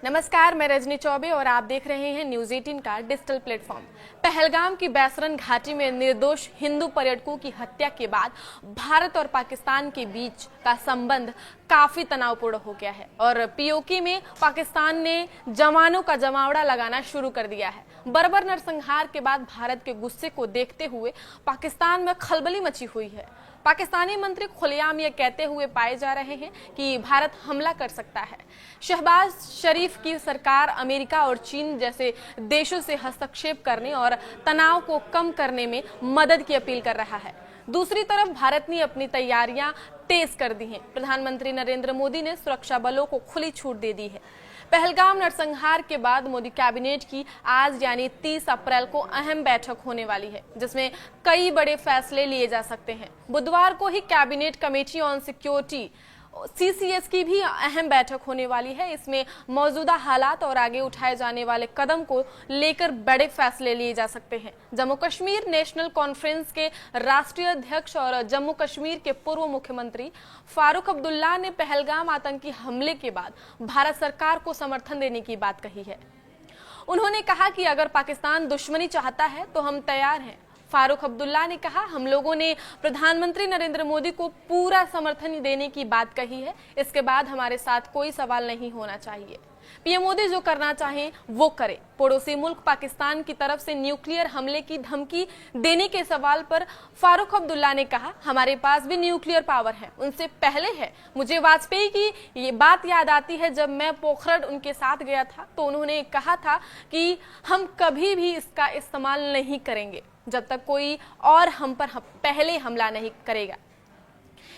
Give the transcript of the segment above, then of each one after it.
नमस्कार, मैं रजनी चौबे और आप देख रहे हैं न्यूज 18 का डिजिटल प्लेटफॉर्म। पहलगाम की बैसरन घाटी में निर्दोष हिंदू पर्यटकों की हत्या के बाद भारत और पाकिस्तान के बीच का संबंध काफी तनावपूर्ण हो गया है और पीओके में पाकिस्तान ने जवानों का जमावड़ा लगाना शुरू कर दिया है। बर्बर नरसंहार के बाद भारत के गुस्से को देखते हुए पाकिस्तान में खलबली मची हुई है। पाकिस्तानी मंत्री खुलेआम ये कहते हुए पाए जा रहे हैं कि भारत हमला कर सकता है। शहबाज शरीफ की सरकार अमेरिका और चीन जैसे देशों से हस्तक्षेप करने और तनाव को कम करने में मदद की अपील कर रहा है। दूसरी तरफ भारत ने अपनी तैयारियां तेज कर दी हैं। प्रधानमंत्री नरेंद्र मोदी ने सुरक्षा बलों को खुली छूट दे दी है। पहलगाम नरसंहार के बाद मोदी कैबिनेट की आज यानी 30 अप्रैल को अहम बैठक होने वाली है, जिसमें कई बड़े फैसले लिए जा सकते हैं। बुधवार को ही cabinet committee on security CCS की भी अहम बैठक होने वाली है। इसमें मौजूदा हालात और आगे उठाए जाने वाले कदम को लेकर बड़े फैसले लिए जा सकते हैं। जम्मू कश्मीर नेशनल कॉन्फ्रेंस के राष्ट्रीय अध्यक्ष और जम्मू कश्मीर के पूर्व मुख्यमंत्री फारूक अब्दुल्ला ने पहलगाम आतंकी हमले के बाद भारत सरकार को समर्थन देने की बात कही है। उन्होंने कहा कि अगर पाकिस्तान दुश्मनी चाहता है तो हम तैयार हैं। फारूक अब्दुल्ला ने कहा, हम लोगों ने प्रधानमंत्री नरेंद्र मोदी को पूरा समर्थन देने की बात कही है। इसके बाद हमारे साथ कोई सवाल नहीं होना चाहिए। पीएम मोदी जो करना चाहें वो करे। पड़ोसी मुल्क पाकिस्तान की तरफ से न्यूक्लियर हमले की धमकी देने के सवाल पर फारूक अब्दुल्ला ने कहा, हमारे पास भी न्यूक्लियर पावर है, उनसे पहले है। मुझे वाजपेयी की ये बात याद आती है, जब मैं पोखरण उनके साथ गया था तो उन्होंने कहा था कि हम कभी भी इसका इस्तेमाल नहीं करेंगे जब तक कोई और हम पर पहले हमला नहीं करेगा।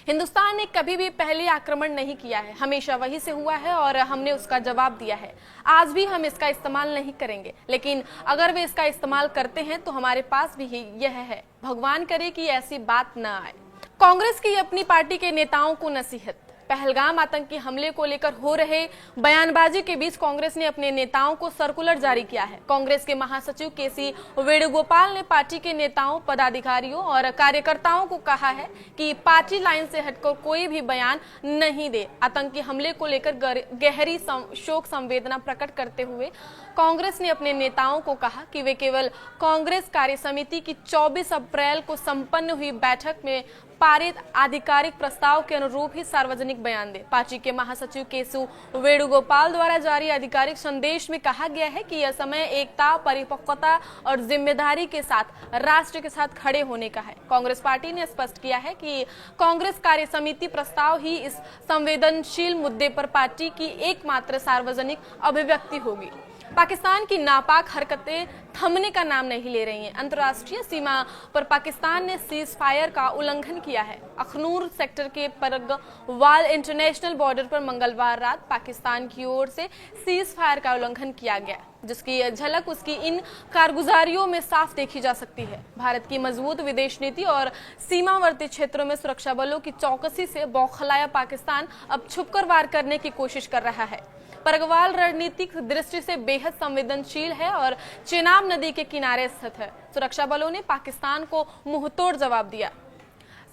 हिंदुस्तान ने कभी भी पहले आक्रमण नहीं किया है, हमेशा वही से हुआ है और हमने उसका जवाब दिया है। आज भी हम इसका इस्तेमाल नहीं करेंगे, लेकिन अगर वे इसका इस्तेमाल करते हैं तो हमारे पास भी यह है। भगवान करे कि ऐसी बात न आए। कांग्रेस की अपनी पार्टी के नेताओं को नसीहत। पहलगाम आतंकी हमले को लेकर हो रहे बयानबाजी के बीच कांग्रेस ने अपने नेताओं को सर्कुलर जारी किया है। कांग्रेस के महासचिव केसी वेणुगोपाल ने पार्टी के नेताओं, पदाधिकारियों और कार्यकर्ताओं को कहा है कि पार्टी लाइन से हटकर कोई भी बयान नहीं दे। आतंकी हमले को लेकर गहरी शोक संवेदना प्रकट करते हुए कांग्रेस ने अपने नेताओं को कहा कि वे केवल कांग्रेस कार्य समिति की 24 अप्रैल को संपन्न हुई बैठक में पारित आधिकारिक प्रस्ताव के अनुरूप ही सार्वजनिक बयान दे। पार्टी के महासचिव केशु वेणुगोपाल द्वारा जारी आधिकारिक संदेश में कहा गया है कि यह समय एकता, परिपक्वता और जिम्मेदारी के साथ राष्ट्र के साथ खड़े होने का है। कांग्रेस पार्टी ने स्पष्ट किया है कि कांग्रेस कार्य समिति प्रस्ताव ही इस संवेदनशील मुद्दे पर पार्टी की एकमात्र सार्वजनिक अभिव्यक्ति होगी। पाकिस्तान की नापाक हरकतें थमने का नाम नहीं ले रही हैं। अंतर्राष्ट्रीय सीमा पर पाकिस्तान ने सीज फायर का उल्लंघन किया है। अखनूर सेक्टर के परगवाल इंटरनेशनल बॉर्डर पर मंगलवार रात पाकिस्तान की ओर से सीज फायर का उल्लंघन किया गया, जिसकी झलक उसकी इन कारगुजारियों में साफ देखी जा सकती है। भारत की मजबूत विदेश नीति और सीमावर्ती क्षेत्रों में सुरक्षा बलों की चौकसी से बौखलाया पाकिस्तान अब छुपकर वार करने की कोशिश कर रहा है। परगवाल रणनीतिक दृष्टि से बेहद संवेदनशील है और चेनाब नदी के किनारे स्थित है। सुरक्षा बलों ने पाकिस्तान को मुंहतोड़ जवाब दिया।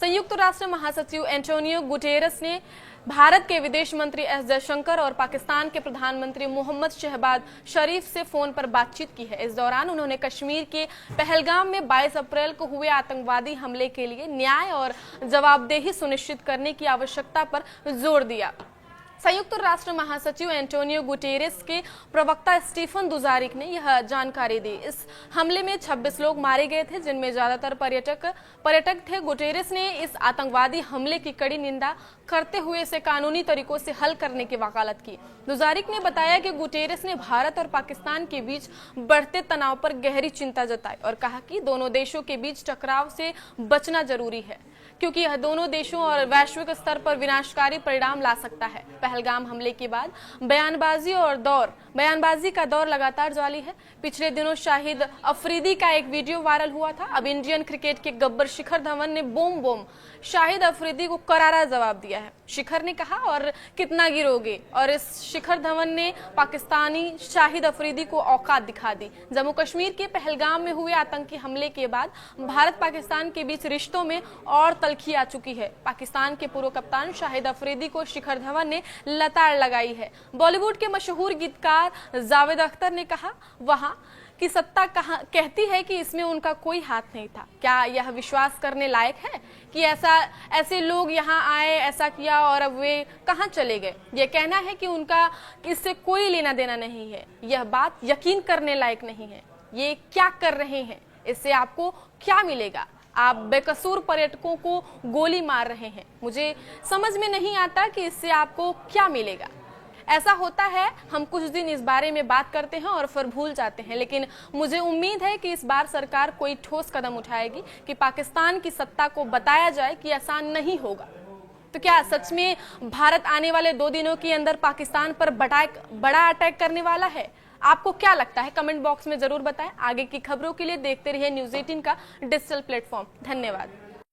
संयुक्त राष्ट्र महासचिव एंटोनियो गुटेरेस ने भारत के विदेश मंत्री एस जयशंकर और पाकिस्तान के प्रधानमंत्री मोहम्मद शहबाज शरीफ से फोन पर बातचीत की है। इस दौरान उन्होंने कश्मीर के पहलगाम में 22 अप्रैल को हुए आतंकवादी हमले के लिए न्याय और जवाबदेही सुनिश्चित करने की आवश्यकता पर जोर दिया। संयुक्त राष्ट्र महासचिव एंटोनियो गुटेरेस के प्रवक्ता स्टीफन दुजारिक ने यह जानकारी दी। इस हमले में 26 लोग मारे गए थे, जिनमें ज्यादातर पर्यटक थे। गुटेरेस ने इस आतंकवादी हमले की कड़ी निंदा करते हुए इसे कानूनी तरीकों से हल करने की वकालत की। दुजारिक ने बताया कि गुटेरेस ने भारत और पाकिस्तान के बीच बढ़ते तनाव पर गहरी चिंता जताई और कहा कि दोनों देशों के बीच टकराव से बचना जरूरी है, क्योंकि यह दोनों देशों और वैश्विक स्तर पर विनाशकारी परिणाम ला सकता है। पहलगाम हमले के बाद बयानबाजी का दौर लगातार जारी है। पिछले दिनों शाहिद अफरीदी का एक वीडियो वायरल हुआ था। अब इंडियन क्रिकेट के गब्बर शिखर धवन ने बूम शाहिद अफरीदी को करारा जवाब दिया है। शिखर ने कहा, और कितना गिरोगे, और इस शिखर धवन ने पाकिस्तानी शाहिद अफरीदी को औकात दिखा दी। जम्मू कश्मीर के पहलगाम में हुए आतंकी हमले के बाद भारत पाकिस्तान के बीच रिश्तों में और तल्खी आ चुकी है। पाकिस्तान के पूर्व कप्तान शाहिद अफरीदी को शिखर धवन ने लताड़ लगाई है। बॉलीवुड के मशहूर गीतकार पत्रकार जावेद अख्तर ने कहा वहां की सत्ता कहती है कि इसमें उनका कोई हाथ नहीं था। क्या यह विश्वास करने लायक है कि ऐसे लोग यहां आए, ऐसा किया और अब वे कहां चले गए? यह कहना है कि उनका इससे कोई लेना देना नहीं है, यह बात यकीन करने लायक नहीं है। ये क्या कर रहे हैं, इससे आपको क्या मिलेगा? आप बेकसूर पर्यटकों को गोली मार रहे हैं। मुझे समझ में नहीं आता कि इससे आपको क्या मिलेगा। ऐसा होता है, हम कुछ दिन इस बारे में बात करते हैं और फिर भूल जाते हैं, लेकिन मुझे उम्मीद है कि इस बार सरकार कोई ठोस कदम उठाएगी कि पाकिस्तान की सत्ता को बताया जाए कि आसान नहीं होगा। तो क्या सच में भारत आने वाले 2 दिनों के अंदर पाकिस्तान पर बड़ा अटैक करने वाला है? आपको क्या लगता है? कमेंट बॉक्स में जरूर बताएं। आगे की खबरों के लिए देखते रहिए न्यूज़ 18 का डिजिटल प्लेटफॉर्म। धन्यवाद।